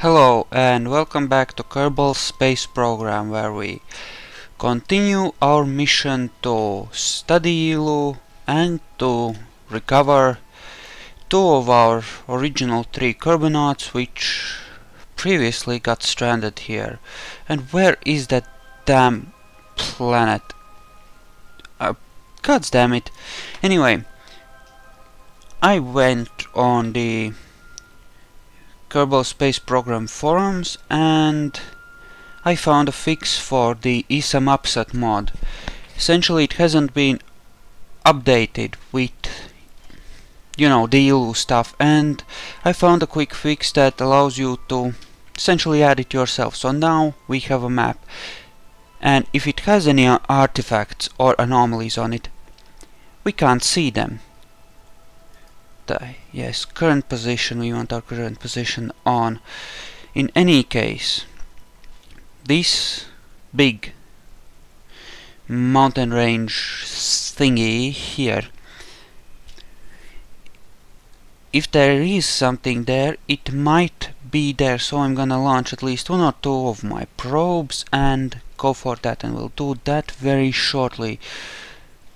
Hello and welcome back to Kerbal Space Program, where we continue our mission to study Eeloo and to recover two of our original three Kerbonauts which previously got stranded here. And where is that damn planet? God damn it. Anyway, I went on the Kerbal Space Program forums and I found a fix for the ESAM upset mod. Essentially it hasn't been updated with, you know, the Eeloo stuff, and I found a quick fix that allows you to essentially add it yourself. So now we have a map, and if it has any artifacts or anomalies on it, we can't see them. Yes, current position, we want our current position on. In any case, this big mountain range thingy here, if there is something there, it might be there, so I'm gonna launch at least one or two of my probes and go for that, and we'll do that very shortly.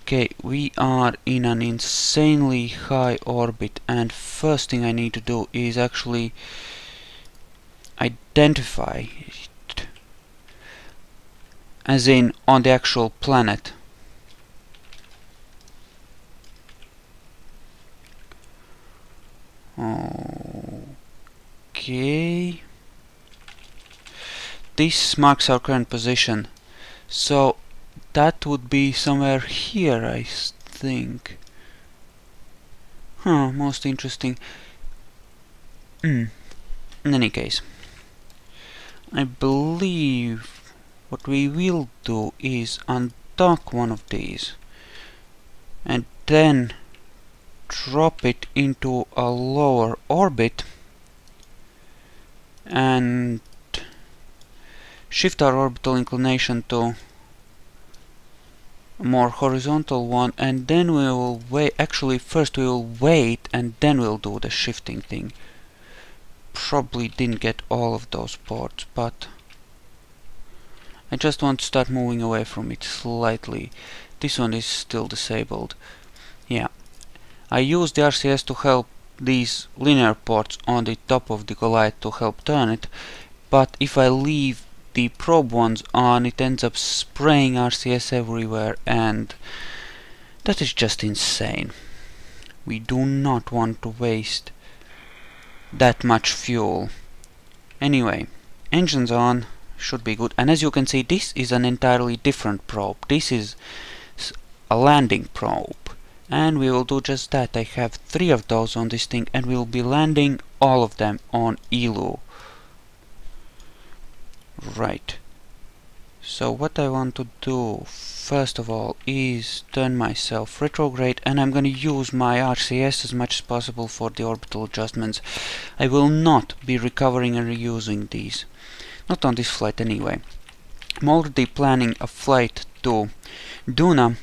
Okay, we are in an insanely high orbit, and first thing I need to do is actually identify it, as in on the actual planet. Okay, this marks our current position, so that would be somewhere here, I think. Most interesting. In any case, I believe what we will do is undock one of these and then drop it into a lower orbit and shift our orbital inclination to a more horizontal one, and then we will wait. Actually, first we will wait and then we'll do the shifting thing. Probably didn't get all of those ports, but I just want to start moving away from it slightly. This one is still disabled. Yeah, I use the RCS to help these linear ports on the top of the Goliath to help turn it, but if I leave the probe ones on, it ends up spraying RCS everywhere, and that is just insane. We do not want to waste that much fuel. Anyway, engines on, should be good. And as you can see, this is an entirely different probe. This is a landing probe, and we will do just that. I have 3 of those on this thing, and we'll be landing all of them on Eeloo. Right. So what I want to do first of all is turn myself retrograde, and I'm going to use my RCS as much as possible for the orbital adjustments. I will not be recovering and reusing these. Not on this flight anyway. I'm already planning a flight to Duna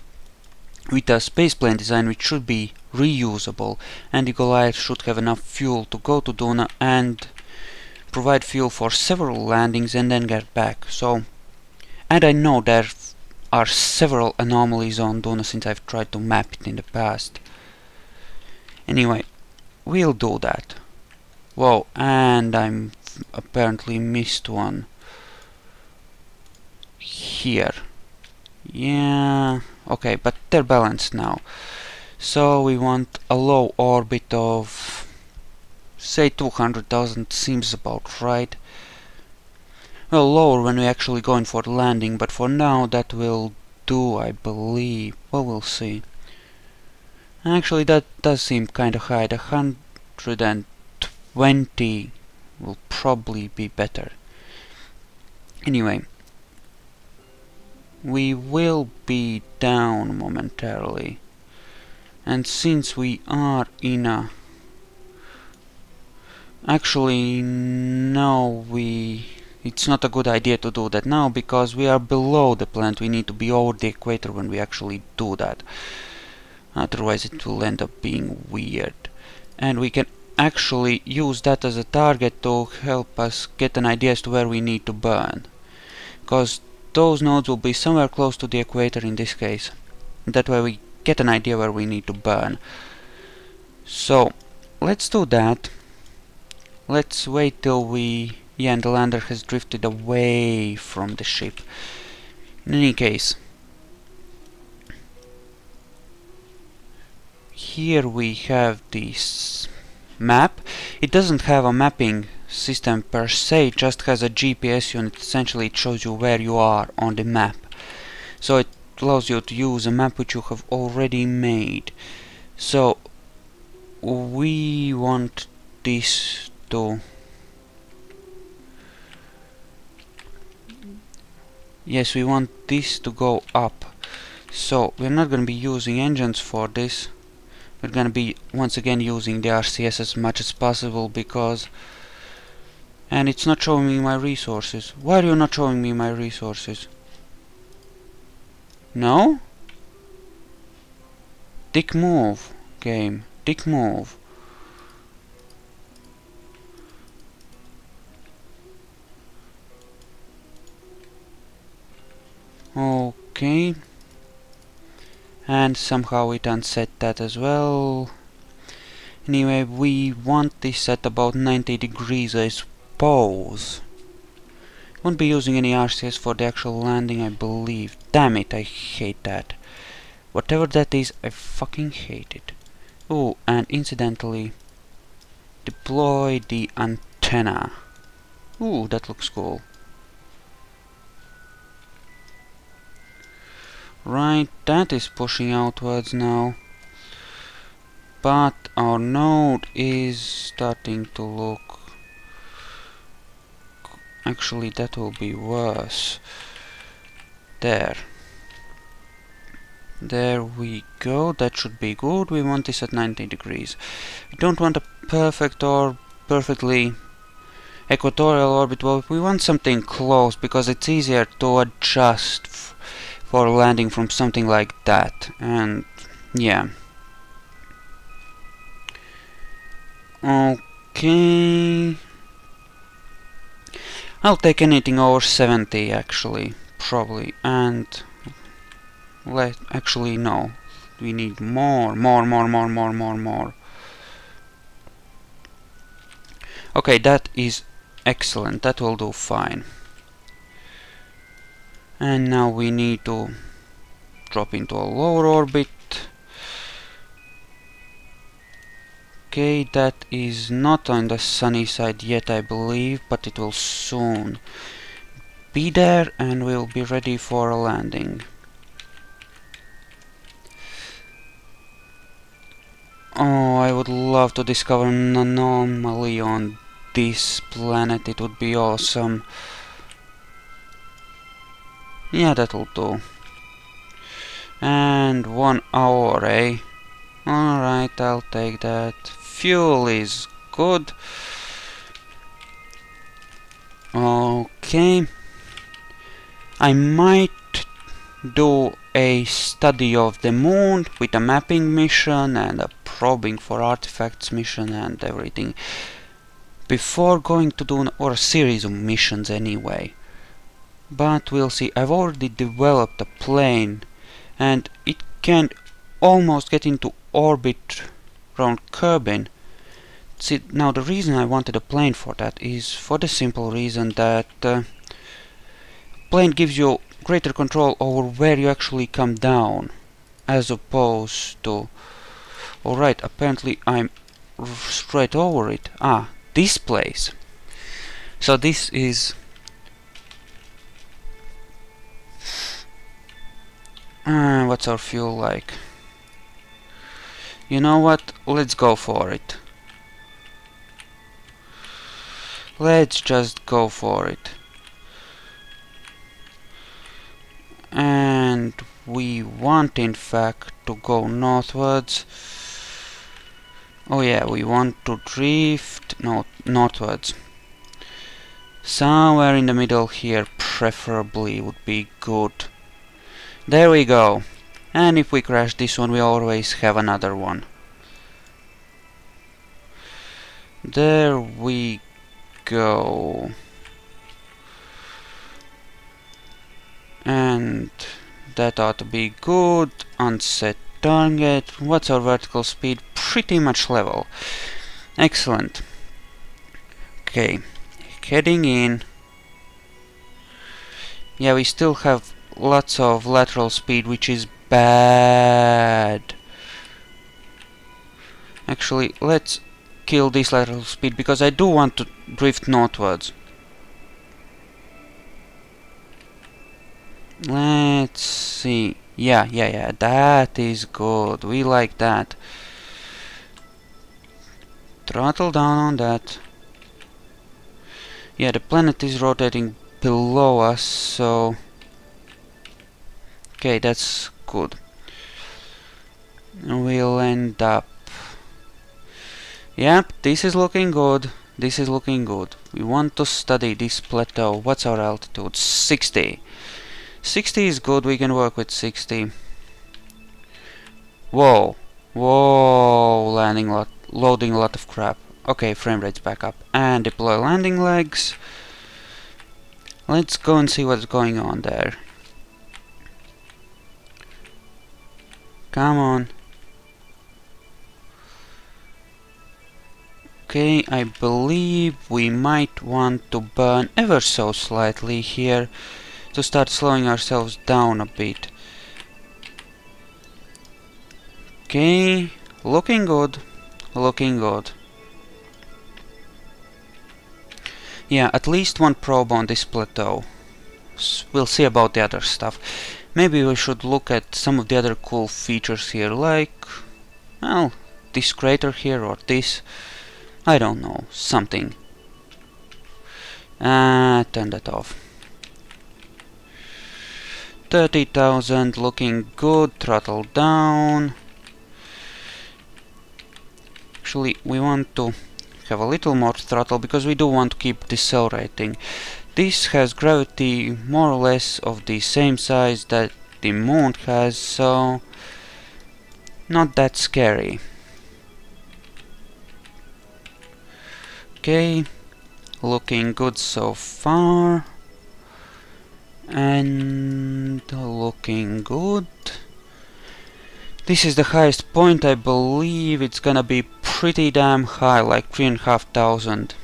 with a spaceplane design which should be reusable, and the Goliath should have enough fuel to go to Duna and provide fuel for several landings and then get back. So, and I know there are several anomalies on Duna since I've tried to map it in the past. Anyway, we'll do that. Whoa, and I'm apparently missed one here. Yeah, okay, but they're balanced now. So we want a low orbit of, say, 200,000 seems about right. Well, lower when we actually go in for the landing, but for now that will do, I believe. Well, we'll see. Actually, that does seem kinda high. The 120 will probably be better. Anyway, we will be down momentarily, and since we are in a... Actually, no, it's not a good idea to do that now, because we are below the planet. We need to be over the equator when we actually do that. Otherwise it will end up being weird. And we can actually use that as a target to help us get an idea as to where we need to burn. Because those nodes will be somewhere close to the equator in this case. That way we get an idea where we need to burn. So, let's do that. Let's wait till we... yeah, and the lander has drifted away from the ship. In any case, here we have this map. It doesn't have a mapping system per se, it just has a GPS unit. Essentially it shows you where you are on the map. So it allows you to use a map which you have already made. So we want this to... yes, we want this to go up. So we're not going to be using engines for this. We're going to be once again using the RCS as much as possible because... and it's not showing me my resources. Why are you not showing me my resources? No? Dick move, game. Dick move. Okay. And somehow it unset that as well. Anyway, we want this at about 90 degrees, I suppose. Won't be using any RCS for the actual landing, I believe. Damn it, I hate that. Whatever that is, I fucking hate it. Oh, and incidentally, deploy the antenna. Ooh, that looks cool. Right, that is pushing outwards now. But our node is starting to look... actually, that will be worse. There. There we go, that should be good. We want this at 90 degrees. We don't want a perfect or perfectly equatorial orbit, but we want something close because it's easier to adjust for landing from something like that. And yeah. Okay. I'll take anything over 70 actually, probably. And actually no. We need more. Okay, that is excellent. That will do fine. And now we need to drop into a lower orbit. Okay, that is not on the sunny side yet, I believe, but it will soon be there and we'll be ready for a landing. Oh, I would love to discover an anomaly on this planet. It would be awesome. Yeah, that'll do. And 1 hour, eh? Alright, I'll take that. Fuel is good. Okay. I might do a study of the moon with a mapping mission and a probing for artifacts mission and everything before going to do or a series of missions anyway. But we'll see. I've already developed a plane and it can almost get into orbit around Kerbin. See, now the reason I wanted a plane for that is for the simple reason that plane gives you greater control over where you actually come down as opposed to... alright, apparently I'm straight over it. Ah, this place. So this is... what's our fuel like? You know what? Let's go for it. Let's just go for it. And we want in fact to go northwards. Oh yeah, we want to drift northwards. Somewhere in the middle here preferably would be good. There we go. And if we crash this one, we always have another one. There we go. And that ought to be good. Unset target. What's our vertical speed? Pretty much level. Excellent. Okay, heading in. Yeah, we still have lots of lateral speed, which is bad. Actually, let's kill this lateral speed, because I do want to drift northwards. Let's see. Yeah, that is good. We like that. Throttle down on that. Yeah, the planet is rotating below us, so... Okay, that's good. We'll end up... Yep, this is looking good. This is looking good. We want to study this plateau. What's our altitude? 60. 60 is good, we can work with 60. Whoa. Whoa, loading a lot of crap. Okay, frame rate's back up. And deploy landing legs. Let's go and see what's going on there. Come on. Okay, I believe we might want to burn ever so slightly here to start slowing ourselves down a bit. Okay, looking good. Looking good. Yeah, at least one probe on this plateau. We'll see about the other stuff. Maybe we should look at some of the other cool features here, like... well, this crater here or this. I don't know, something. Turn that off. 30,000, looking good, throttle down. Actually, we want to have a little more throttle because we do want to keep decelerating. This has gravity more or less of the same size that the moon has, so not that scary. Okay, looking good so far. And looking good. This is the highest point. I believe it's gonna be pretty damn high, like 3,500.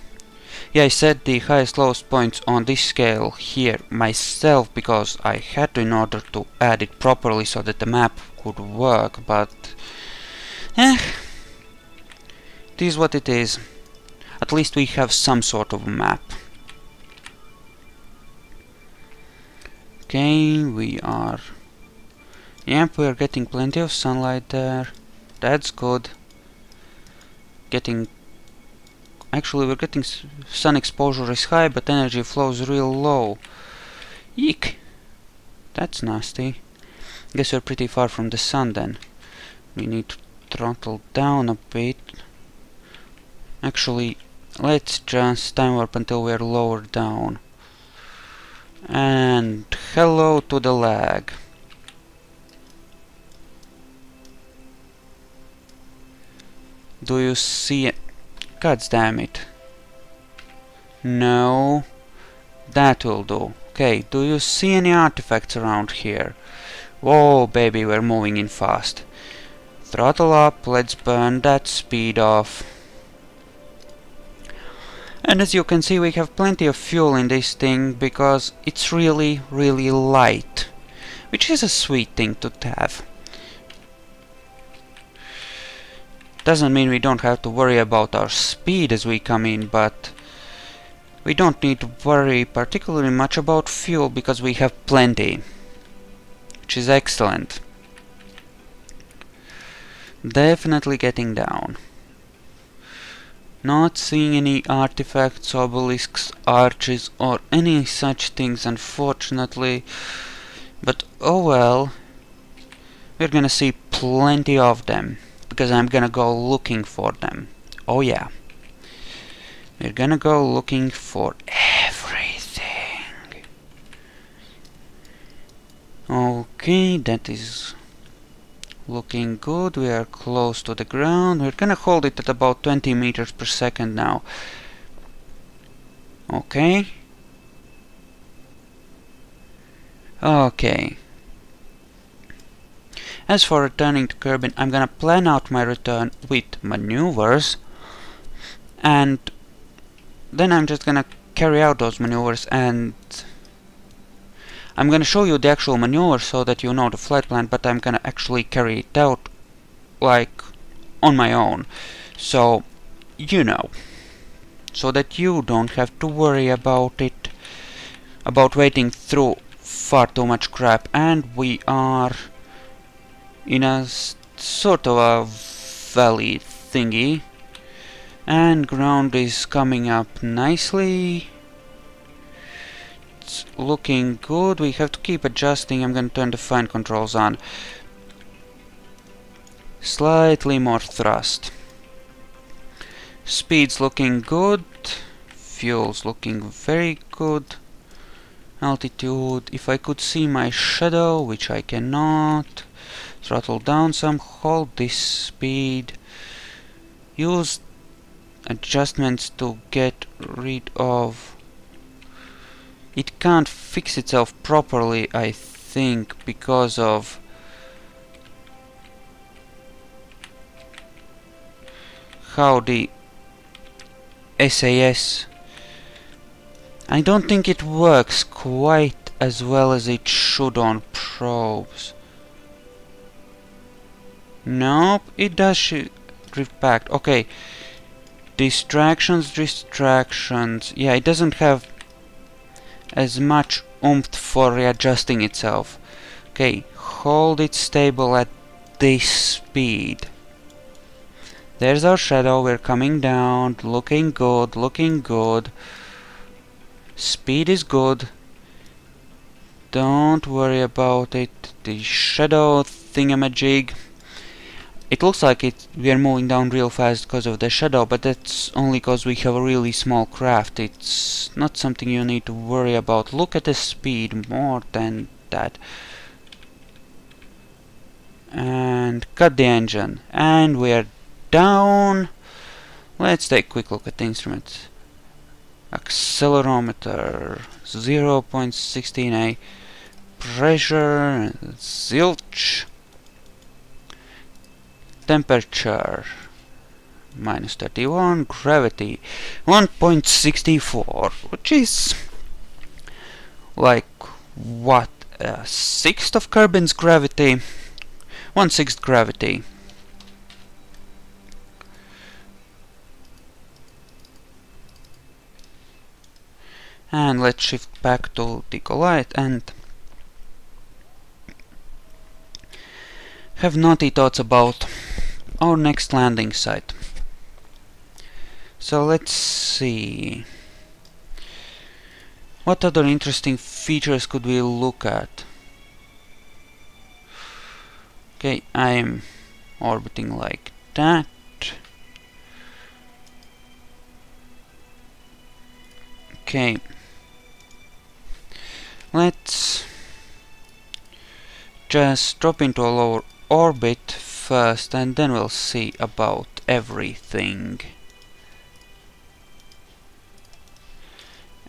Yeah, I set the highest lowest points on this scale here myself because I had to in order to add it properly so that the map could work, but it is what it is. At least we have some sort of map. Okay, we are... Yep, we are getting plenty of sunlight there. That's good. Actually, we're getting sun exposure is high, but energy flows real low. Eek! That's nasty. Guess we're pretty far from the sun then. We need to throttle down a bit. Actually, let's just time warp until we're lower down. And hello to the lag. Do you see it? God damn it. No. That will do. Okay, do you see any artifacts around here? Whoa, baby, we're moving in fast. Throttle up, let's burn that speed off. And as you can see, we have plenty of fuel in this thing because it's really, really light. Which is a sweet thing to have. Doesn't mean we don't have to worry about our speed as we come in, but we don't need to worry particularly much about fuel because we have plenty, which is excellent. Definitely getting down. Not seeing any artifacts, obelisks, arches, or any such things, unfortunately. But oh well, we're gonna see plenty of them. Because I'm gonna go looking for them. Oh yeah. We're gonna go looking for everything. Okay, that is Looking good, we are close to the ground. We're gonna hold it at about 20 meters per second now. Okay. Okay. As for returning to Kerbin, I'm gonna plan out my return with maneuvers, and then I'm just gonna carry out those maneuvers, and I'm gonna show you the actual maneuver so that you know the flight plan, but I'm gonna actually carry it out like on my own, so you know, so that you don't have to worry about it, about waiting through far too much crap. And we are in a sort of a valley thingy, and ground is coming up nicely. It's looking good. We have to keep adjusting. I'm gonna turn the fine controls on. Slightly more thrust. Speed's looking good. Fuel's looking very good. Altitude, if I could see my shadow, which I cannot. Throttle down some, hold this speed. Use adjustments to get rid of... It can't fix itself properly, I think, because of how the SAS... I don't think it works quite as well as it should on probes. Nope, it does drift back. Okay. Distractions. Yeah, it doesn't have as much oomph for readjusting itself. Okay, hold it stable at this speed. There's our shadow, we're coming down, looking good, looking good. Speed is good. Don't worry about it. The shadow thingamajig. It looks like we are moving down real fast because of the shadow, but that's only because we have a really small craft. It's not something you need to worry about. Look at the speed more than that. And cut the engine. And we're down. Let's take a quick look at the instruments. Accelerometer 0.16a. Pressure, zilch. Temperature -31. Gravity 1.64, which is like what, a sixth of Kerbin's gravity. 1/6 gravity. And let's shift back to the Goliath and have naughty thoughts about our next landing site. So let's see. What other interesting features could we look at? Okay, I'm orbiting like that. Okay. Let's just drop into a lower orbit first, and then we'll see about everything.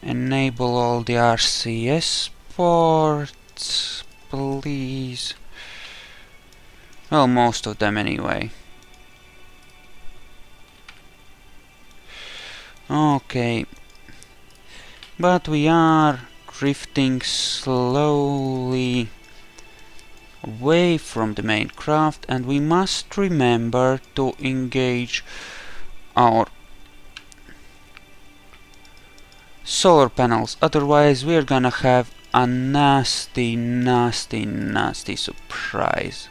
Enable all the RCS ports, please. Well, most of them anyway. Okay. But we are drifting slowly away from the main craft, and we must remember to engage our solar panels, otherwise we're gonna have a nasty surprise.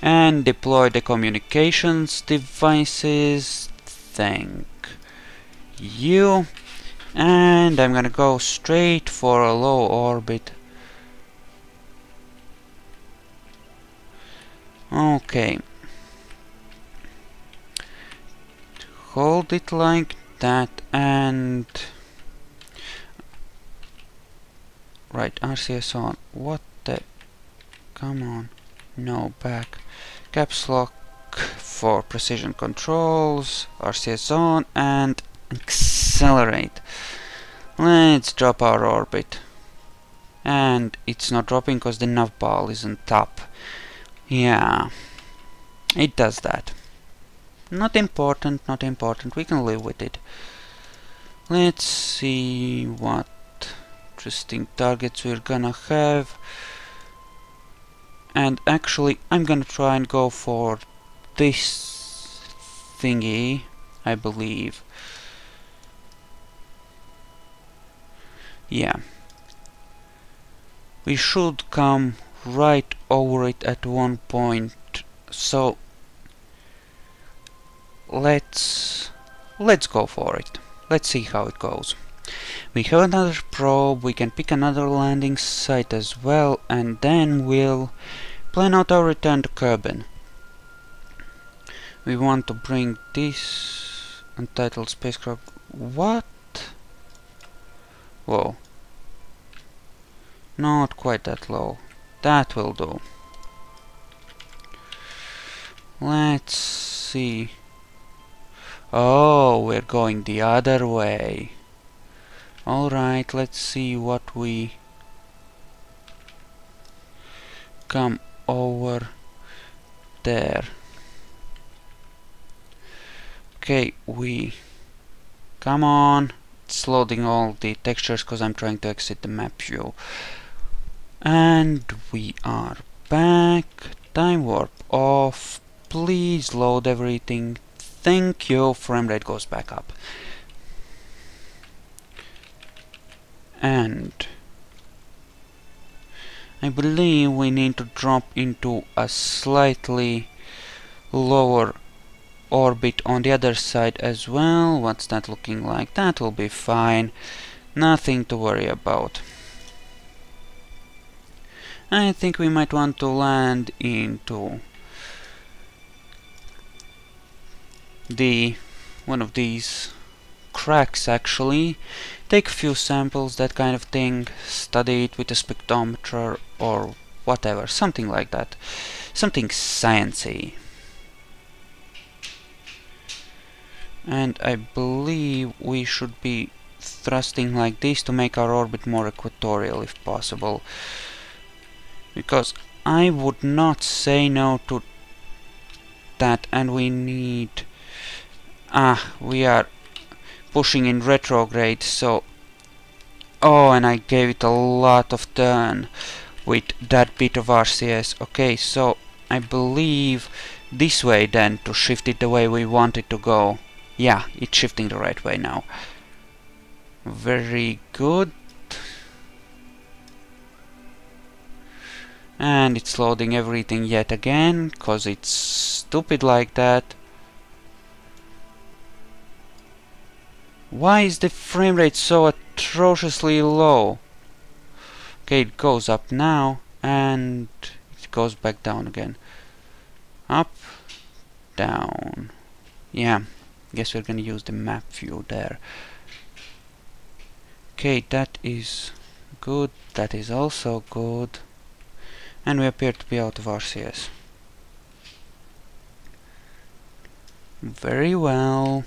And deploy the communications devices. Thank you. And I'm gonna go straight for a low orbit. Okay. Hold it like that, and right, RCS on. What the... Come on. No, back. Caps lock for precision controls. RCS on and accelerate. Let's drop our orbit. And it's not dropping because the nav ball isn't up. Yeah, it does that. Not important, not important. We can live with it. Let's see what interesting targets we're gonna have. And actually, I'm gonna try and go for this thingy, I believe. Yeah. We should come right over it at one point, so let's go for it. Let's see how it goes. We have another probe, we can pick another landing site as well, and then we'll plan out our return to Kerbin. We want to bring this untitled spacecraft. What? Whoa. Not quite that low. That will do. Let's see. Oh, we're going the other way. Alright, let's see what we come over there. Okay, we come on. It's loading all the textures because I'm trying to exit the map view. And we are back. Time warp off. Please load everything. Thank you. Frame rate goes back up. And I believe we need to drop into a slightly lower orbit on the other side as well. What's that looking like? That will be fine. Nothing to worry about. I think we might want to land into one of these cracks actually. Take a few samples, that kind of thing, study it with a spectrometer or whatever, something like that. Something sciencey. And I believe we should be thrusting like this to make our orbit more equatorial if possible. Because I would not say no to that, and we need... we are pushing in retrograde, so... Oh, and I gave it a lot of turn with that bit of RCS. Okay, so I believe this way then, to shift it the way we want it to go. Yeah, it's shifting the right way now. Very good. And it's loading everything yet again, cause it's stupid like that. Why is the frame rate so atrociously low? Okay, it goes up now, and it goes back down again. Up, down. Yeah, guess we're gonna use the map view there. Okay, that is good, that is also good. And we appear to be out of RCS. Very well.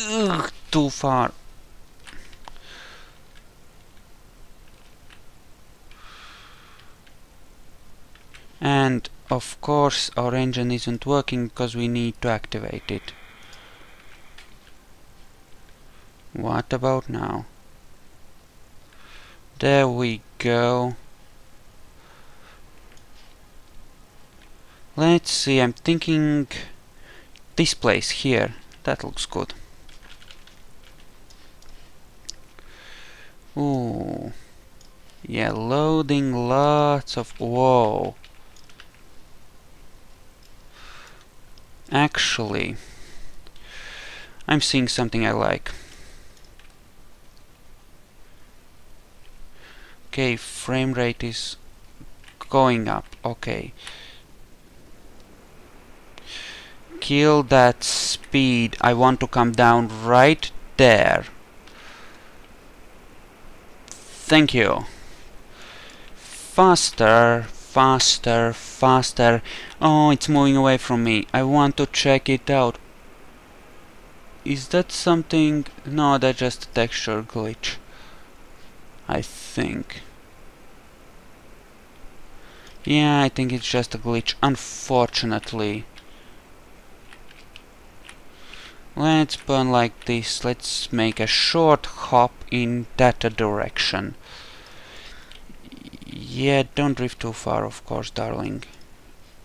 Ugh, too far. And of course our engine isn't working because we need to activate it. What about now? There we go. Let's see, I'm thinking this place here. That looks good. Ooh. Yeah, loading lots of... Whoa. Actually, I'm seeing something I like. Okay, frame rate is going up. Okay. Kill that speed. I want to come down right there. Thank you. Faster, faster, faster. Oh, it's moving away from me. I want to check it out. Is that something? No, that's just a texture glitch, I think. Yeah, I think it's just a glitch, unfortunately. Let's burn like this. Let's make a short hop in that direction. Yeah, don't drift too far, of course, darling.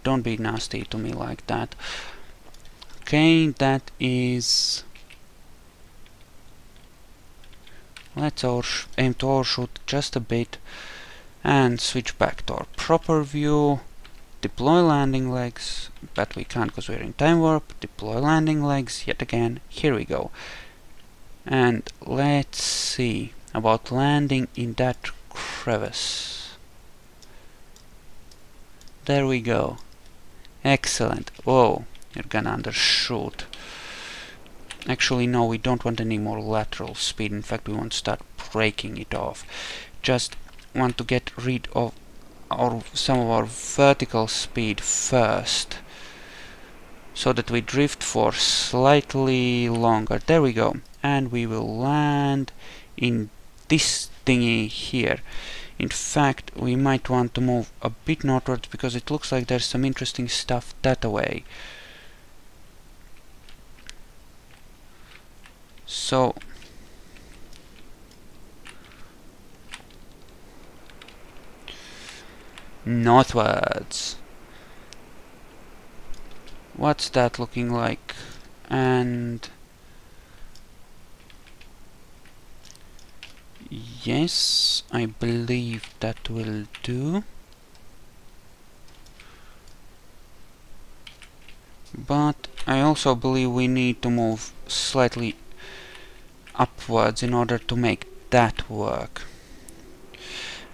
Don't be nasty to me like that. Okay, that is... Let's aim to overshoot just a bit and switch back to our proper view. Deploy landing legs, but we can't because we're in time warp. Deploy landing legs yet again. Here we go. And let's see about landing in that crevice. There we go. Excellent. Whoa, you're gonna undershoot. Actually, no, we don't want any more lateral speed. In fact, we want to start breaking it off. Just want to get rid of some of our vertical speed first, so that we drift for slightly longer. There we go. And we will land in this thingy here. In fact, we might want to move a bit northwards because it looks like there's some interesting stuff that way. So northwards. What's that looking like? And yes, I believe that will do. But I also believe we need to move slightly upwards in order to make that work.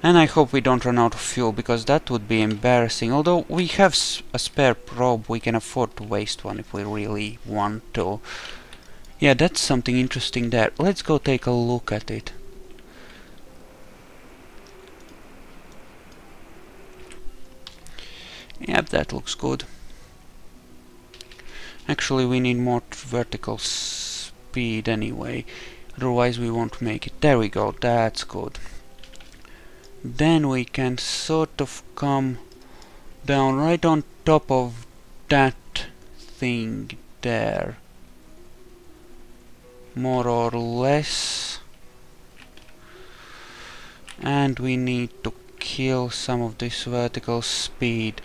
And I hope we don't run out of fuel, because that would be embarrassing. Although we have a spare probe, we can afford to waste one if we really want to. Yeah, that's something interesting there. Let's go take a look at it. Yep, that looks good. Actually, we need more vertical speed anyway. Otherwise we won't make it. There we go, that's good. Then we can sort of come down right on top of that thing there. More or less. And we need to kill some of this vertical speed.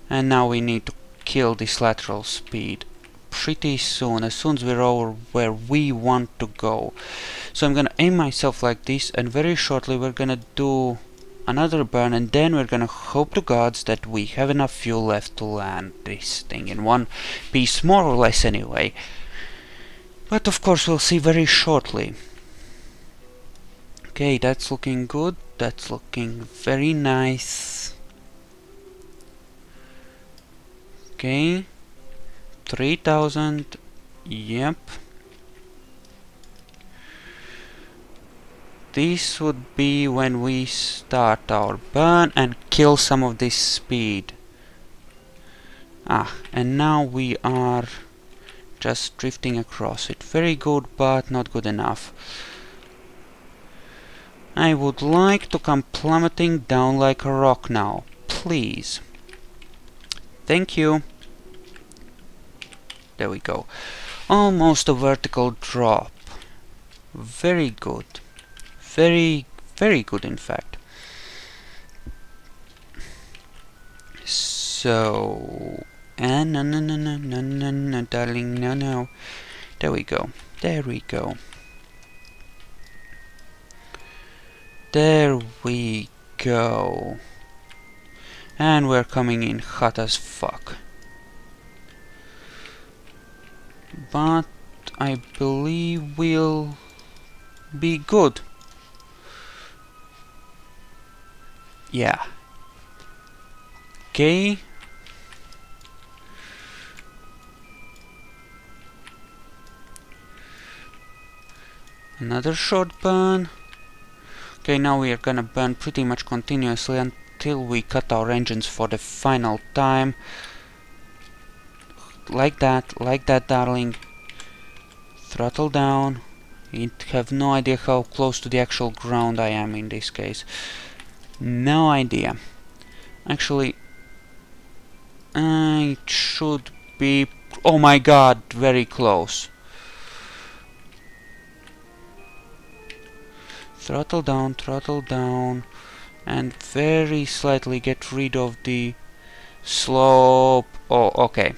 And now we need to kill this lateral speed pretty soon, as soon as we're over where we want to go. So I'm gonna aim myself like this, and very shortly we're gonna do another burn, and then we're gonna hope to gods that we have enough fuel left to land this thing in one piece, more or less anyway. But of course we'll see very shortly. Okay, that's looking good, that's looking very nice. Okay, 3000, yep. This would be when we start our burn and kill some of this speed. Ah, and now we are just drifting across it. Very good, but not good enough. I would like to come plummeting down like a rock now, please. Thank you. There we go. Almost a vertical drop. Very good. Very, very good, in fact. So... and no, no, no, no, no, no, no, darling, no, no. There we go. There we go. There we go. And we're coming in hot as fuck. But I believe we'll be good. Yeah. Okay. Another short burn. Okay, now we are gonna burn pretty much continuously until we cut our engines for the final time. Like that, darling. Throttle down. You have no idea how close to the actual ground I am in this case. No idea. Actually, it should be... Oh my god, very close. Throttle down, and very slightly get rid of the slope. Oh, okay.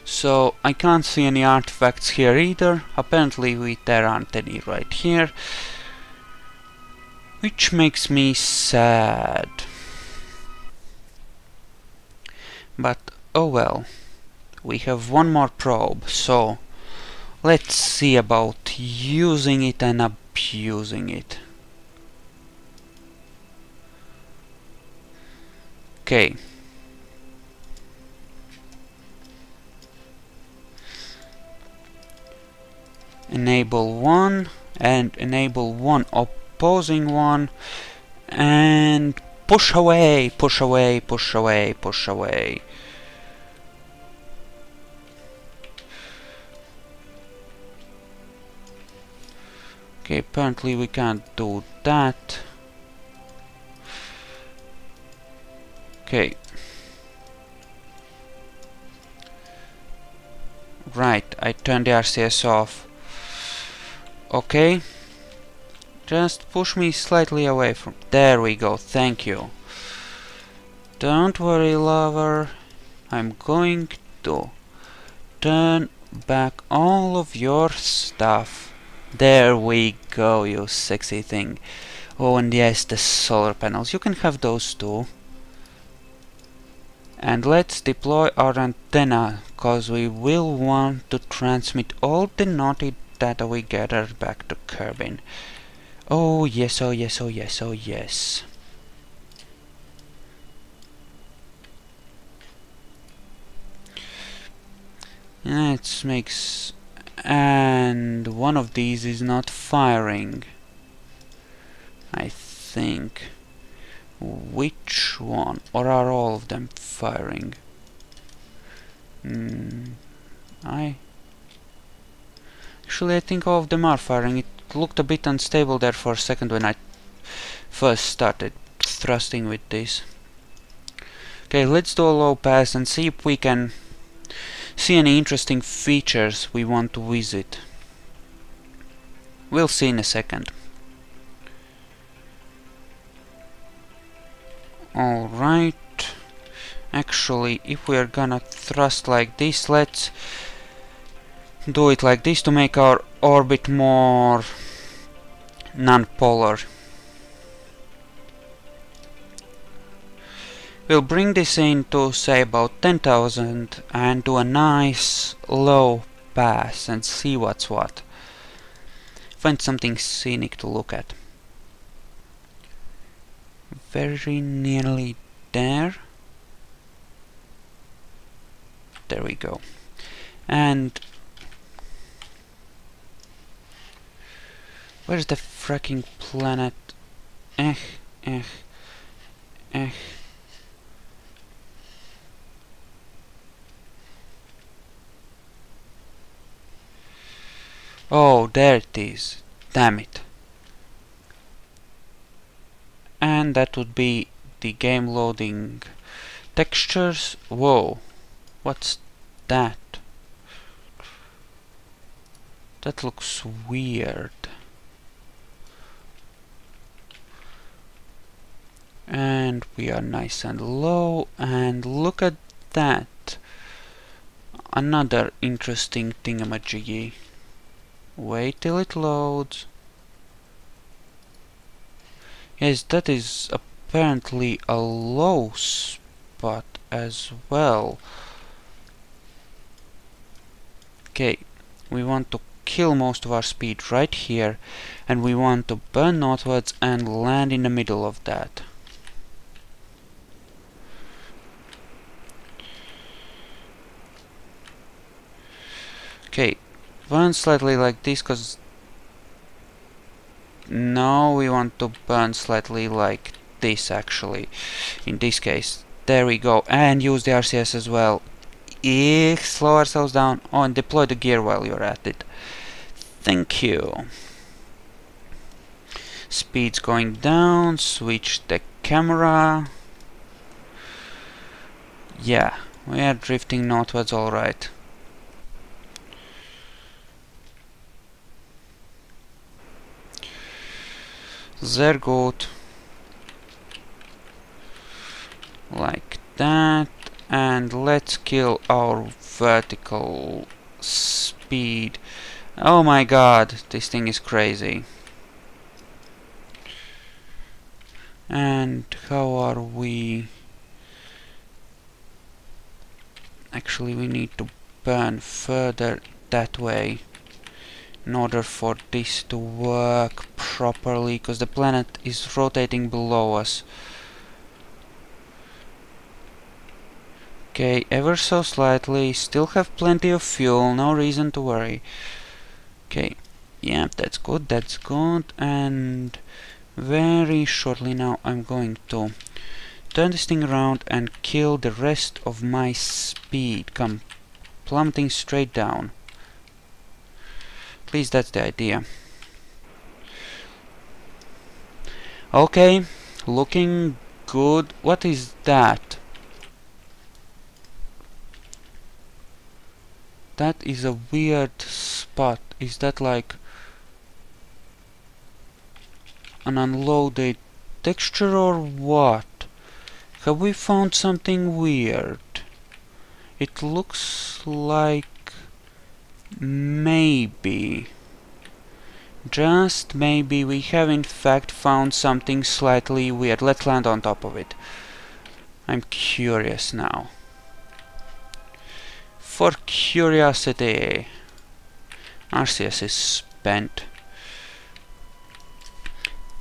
So I can't see any artifacts here either. Apparently there aren't any right here, which makes me sad. But oh well, we have one more probe, so let's see about using it and abusing it. Okay. Enable one and enable one opposing one and push away, push away, push away, push away. Okay, apparently we can't do that. Okay. Right, I turned the RCS off. Okay. Just push me slightly away from... There we go, thank you. Don't worry, lover. I'm going to turn back all of your stuff. There we go, you sexy thing. Oh, and yes, the solar panels. You can have those too. And let's deploy our antenna, cause we will want to transmit all the naughty data we gathered back to Kerbin. Oh yes, oh yes, oh yes, oh yes. It makes... And one of these is not firing, I think. Which one? Or are all of them firing? Actually, I think all of them are firing. It looked a bit unstable there for a second when I first started thrusting with this. Okay, let's do a low pass and see if we can see any interesting features we want to visit. We'll see in a second. Alright. Actually, if we are gonna thrust like this, let's do it like this to make our orbit more non-polar. We'll bring this in to say about 10,000 and do a nice low pass and see what's what. Find something scenic to look at. Very nearly there. There we go. And where's the fracking planet? Oh, there it is. Damn it. And that would be the game loading textures. Whoa. What's that? That looks weird. And we are nice and low, and look at that. Another interesting thingamajiggy. Wait till it loads. Yes, that is apparently a low spot as well. Okay, we want to kill most of our speed right here, and we want to burn northwards and land in the middle of that. Okay, burn slightly like this, cause No, we want to burn slightly like this actually. In this case. There we go. And use the RCS as well. Slow ourselves down. Oh, and deploy the gear while you're at it. Thank you. Speed's going down. Switch the camera. Yeah, we are drifting northwards alright. Sehr gut. Like that. And let's kill our vertical speed. Oh my god, this thing is crazy. And how are we? Actually, we need to burn further that way in order for this to work properly, because the planet is rotating below us. Okay, ever so slightly, still have plenty of fuel, no reason to worry. Okay, yeah, that's good, and very shortly now I'm going to turn this thing around and kill the rest of my speed. Come, plummeting straight down. At least that's the idea. Okay, looking good. What is that? That is a weird spot. Is that like an unloaded texture or what? Have we found something weird? It looks like maybe, just maybe, we have in fact found something slightly weird. Let's land on top of it. I'm curious now. For curiosity. RCS is spent.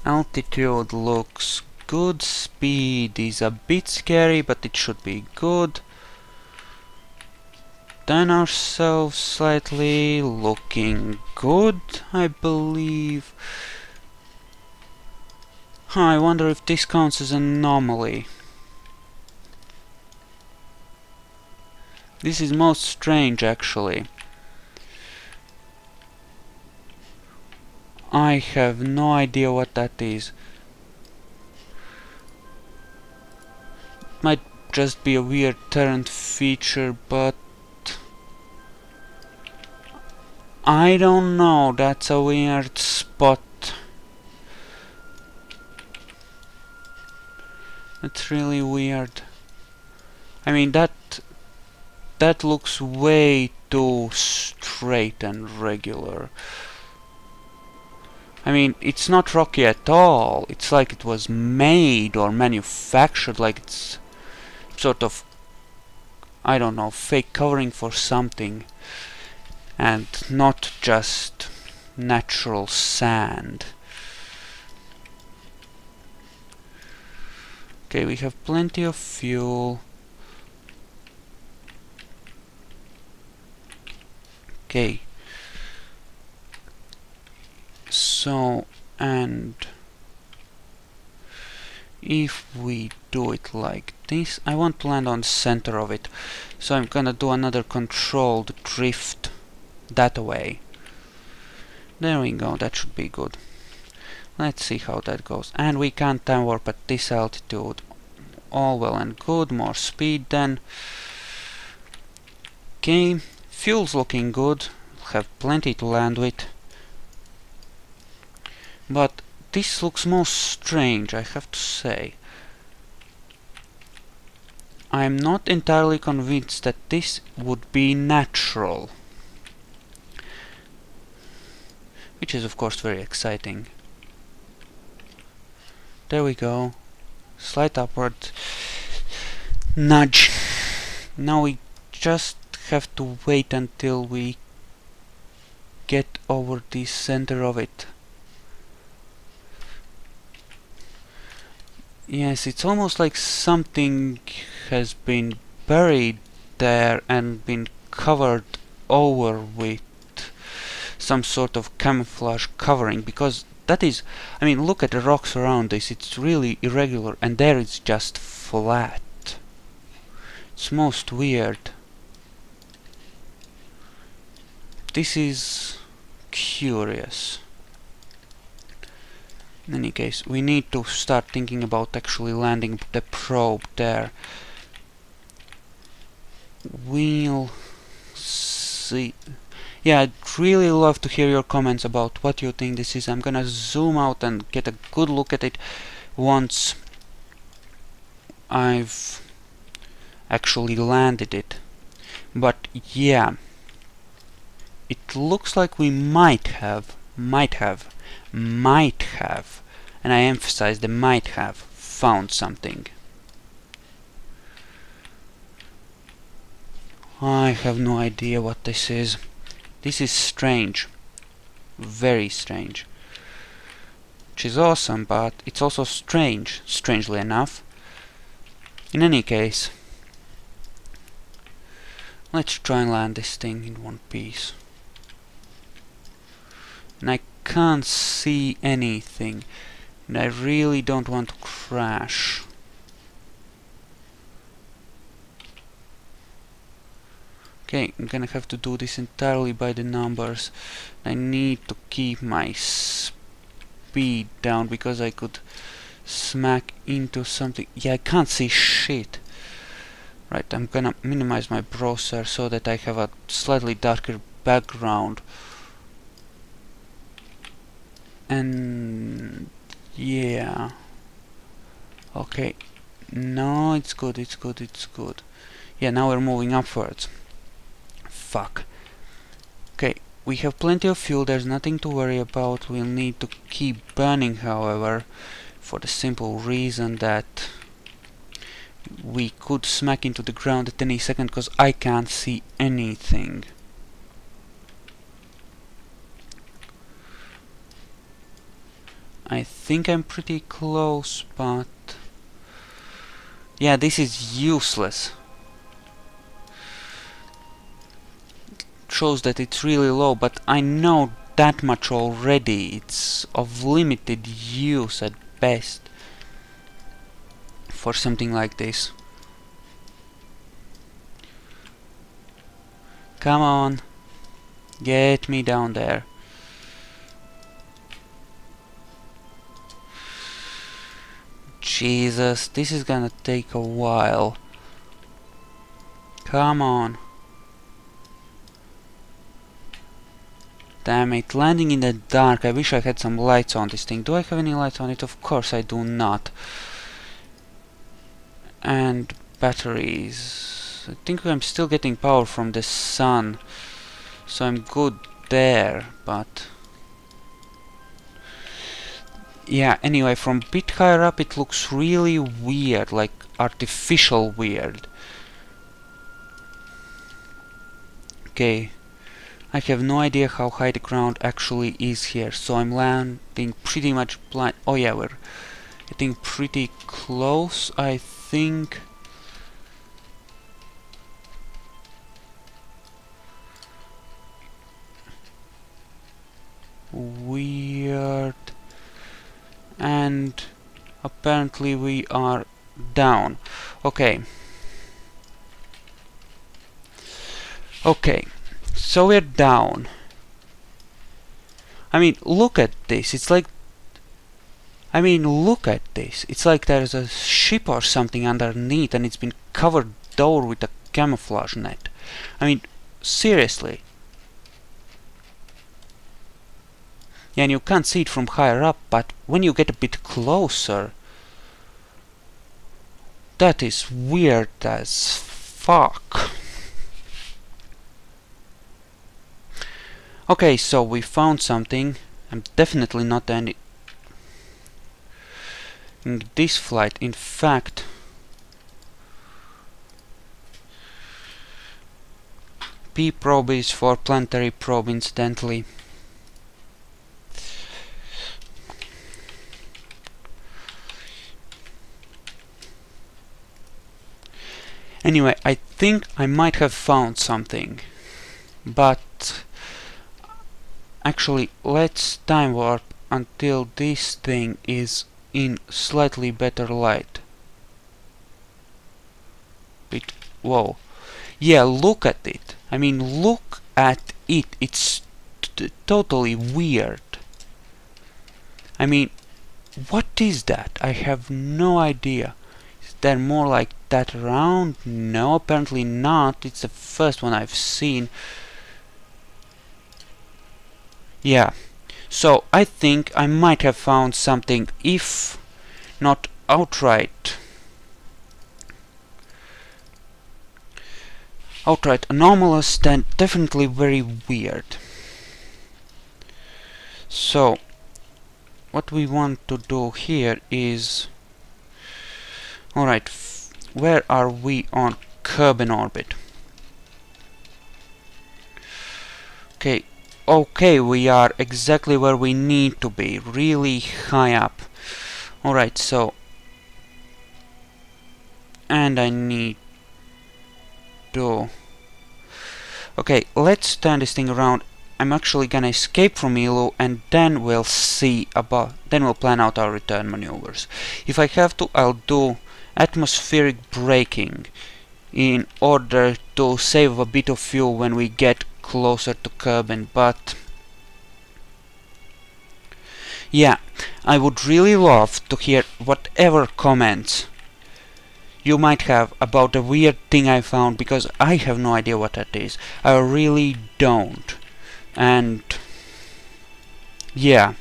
Altitude looks good. Speed is a bit scary, but it should be good. Turn ourselves slightly. Looking good, I believe. I wonder if this counts as an anomaly. This is most strange, actually. I have no idea what that is. Might just be a weird Terran feature, but I don't know. That's a weird spot. That's really weird. I mean, that looks way too straight and regular. I mean, it's not rocky at all. It's like it was made or manufactured, like it's sort of, I don't know, fake covering for something, and not just natural sand. Okay, we have plenty of fuel. Okay. So, and if we do it like this, I want to land on the center of it. So I'm gonna do another controlled drift that way. There we go, that should be good. Let's see how that goes. And we can't time warp at this altitude. All well and good, more speed then. Okay, fuel's looking good. Have plenty to land with. But this looks most strange, I have to say. I'm not entirely convinced that this would be natural. Which is of course very exciting. There we go. Slight upward nudge. Now we just have to wait until we get over the center of it. Yes, it's almost like something has been buried there and been covered over with some sort of camouflage covering, because that is, I mean, look at the rocks around this, it's really irregular, and there it's just flat. It's most weird. This is curious. In any case, we need to start thinking about actually landing the probe there. We'll see. Yeah, I'd really love to hear your comments about what you think this is. I'm gonna zoom out and get a good look at it once I've actually landed it. But yeah, it looks like we might have, and I emphasize the might have, found something. I have no idea what this is. This is strange. Very strange. Which is awesome, but it's also strange, strangely enough. In any case, let's try and land this thing in one piece. And I can't see anything, and I really don't want to crash. Okay, I'm gonna have to do this entirely by the numbers. I need to keep my speed down because I could smack into something. Yeah, I can't see shit. Right, I'm gonna minimize my browser so that I have a slightly darker background. And yeah. Okay. No, it's good, it's good, it's good. Yeah, now we're moving upwards. Fuck. Okay, we have plenty of fuel, there's nothing to worry about. We'll need to keep burning, however, for the simple reason that we could smack into the ground at any second, because I can't see anything. I think I'm pretty close, but yeah, this is useless. Shows that it's really low, but I know that much already. It's of limited use at best for something like this. Come on, get me down there. Jesus, this is gonna take a while. Come on. Damn it, landing in the dark. I wish I had some lights on this thing. Do I have any lights on it? Of course I do not. And batteries. I think I'm still getting power from the sun, so I'm good there, but yeah, anyway, from a bit higher up it looks really weird, like artificial weird. Okay, I have no idea how high the ground actually is here, so I'm landing pretty much blind. Oh yeah, we're getting pretty close, I think. Weird. And apparently we are down. Okay. Okay, so we're down. I mean, look at this. It's like, I mean, look at this. It's like there's a ship or something underneath and it's been covered over with a camouflage net. I mean, seriously. Yeah, and you can't see it from higher up, but when you get a bit closer, that is weird as fuck. Okay, so we found something. I'm definitely not ending this flight. In fact, P probe is for planetary probe, incidentally. Anyway, I think I might have found something, but actually let's time warp until this thing is in slightly better light. Whoa. Yeah, look at it. I mean, look at it. It's totally weird. I mean, what is that? I have no idea. Is there more like that around? No, apparently not. It's the first one I've seen. Yeah. So, I think I might have found something, if not outright anomalous, then definitely very weird. So, what we want to do here is... Alright, where are we on Kerbin orbit? Okay, we are exactly where we need to be, really high up. Alright, so... And I need to... Okay, let's turn this thing around. I'm actually gonna escape from Eeloo, and then we'll see about... Then we'll plan out our return maneuvers. If I have to, I'll do atmospheric braking in order to save a bit of fuel when we get closer to Kerbin, but... Yeah, I would really love to hear whatever comments you might have about the weird thing I found, because I have no idea what that is. I really don't. And... yeah.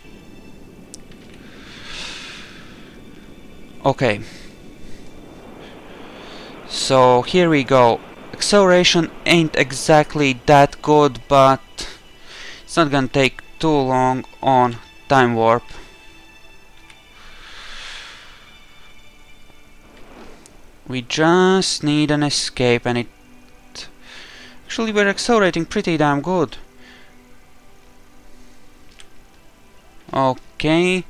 Okay. So, here we go. Acceleration ain't exactly that good, but it's not gonna take too long on time warp. We just need an escape, and it... Actually, we're accelerating pretty damn good. Okay.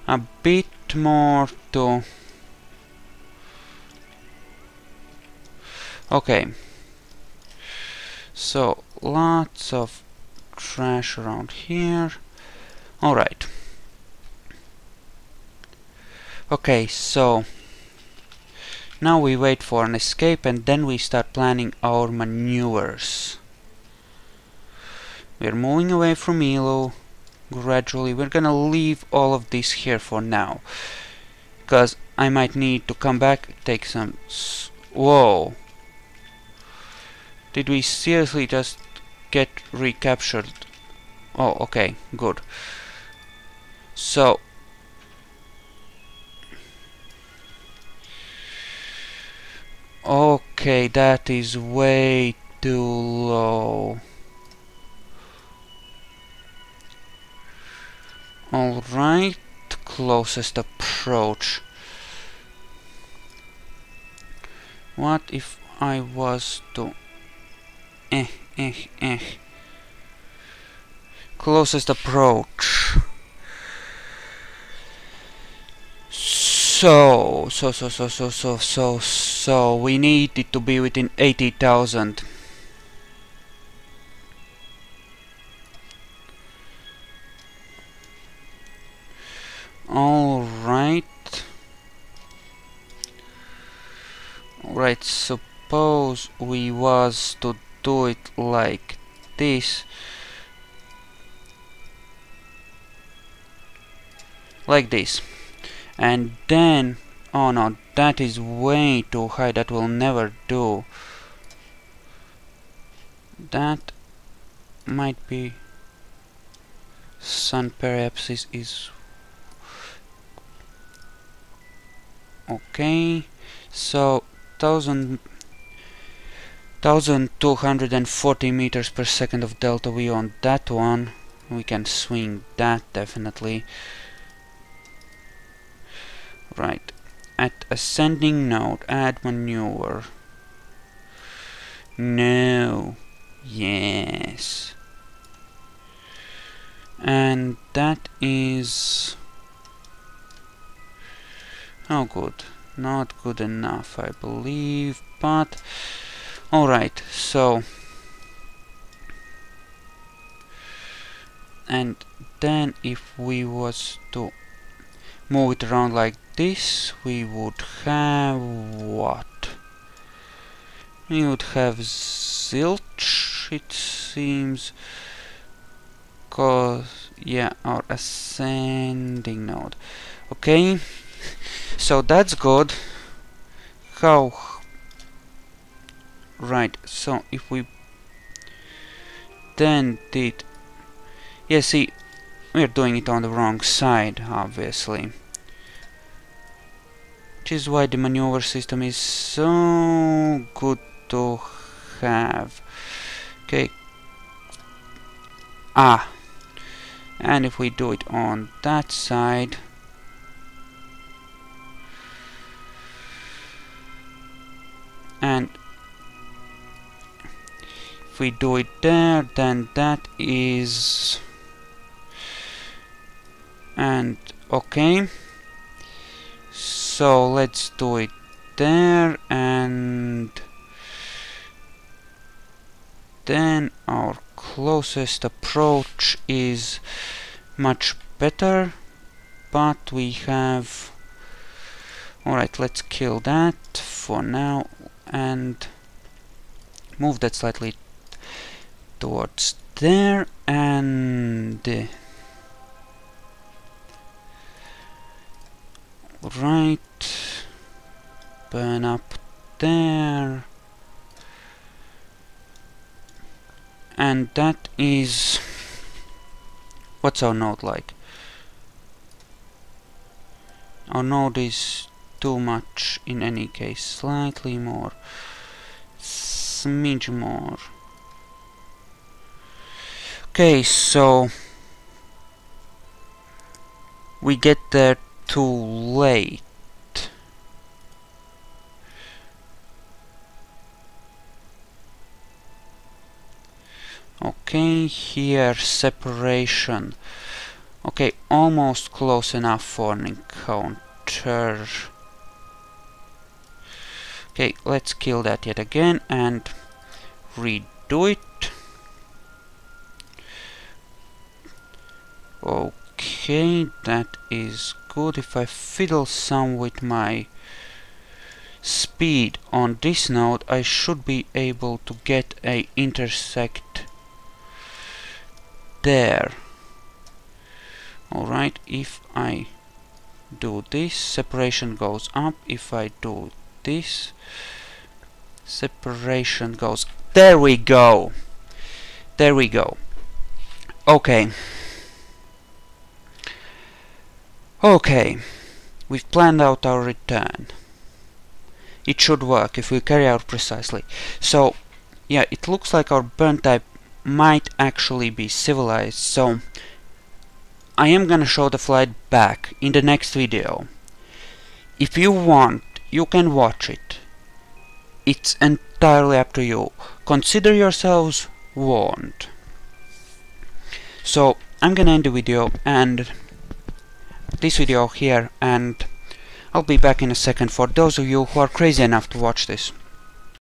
A bit more to... Okay. So, lots of trash around here. Alright. Okay, so... Now we wait for an escape, and then we start planning our maneuvers. We're moving away from Eeloo gradually. We're gonna leave all of this here for now, because I might need to come back, take some... Whoa! Did we seriously just get recaptured? Oh, okay, good. So... Okay, that is way too low. Alright, closest approach. What if I was to... Closest approach. So we need it to be within 80,000. Alright. Alright, suppose we was to do it like this. Like this. And then... Oh no, that is way too high. That will never do. That might be... Sun perhaps is... Okay. So, 1240 meters per second of delta V on that one. We can swing that definitely. Right. At ascending node, add maneuver. No. Yes. And that is... Oh, good. Not good enough, I believe, but... Alright, so... And then if we was to move it around like this, we would have what? We would have zilch, it seems, cause yeah, our ascending node. Okay, so that's good. How? Right, so if we then did, yeah, see, we're doing it on the wrong side, obviously, which is why the maneuver system is so good to have. Okay, and if we do it on that side, and if we do it there, then that is, and okay, so let's do it there, and then our closest approach is much better, but we have, alright, let's kill that for now and move that slightly towards there, and right, burn up there, and that is, what's our node like? Our node is too much in any case, slightly more, smidge more. Okay, so we get there too late. Okay, here separation. Okay, almost close enough for an encounter. Okay, let's kill that yet again and redo it. Okay, that is good. If I fiddle some with my speed on this node, I should be able to get a intersect there. Alright, if I do this, separation goes up. If I do this, separation goes, there we go, there we go. Okay, okay, we've planned out our return. It should work if we carry out precisely. So yeah, it looks like our burn type might actually be civilized, so I am gonna show the flight back in the next video. If you want, you can watch it. It's entirely up to you. Consider yourselves warned. So I'm gonna end the video and this video here, and I'll be back in a second for those of you who are crazy enough to watch this.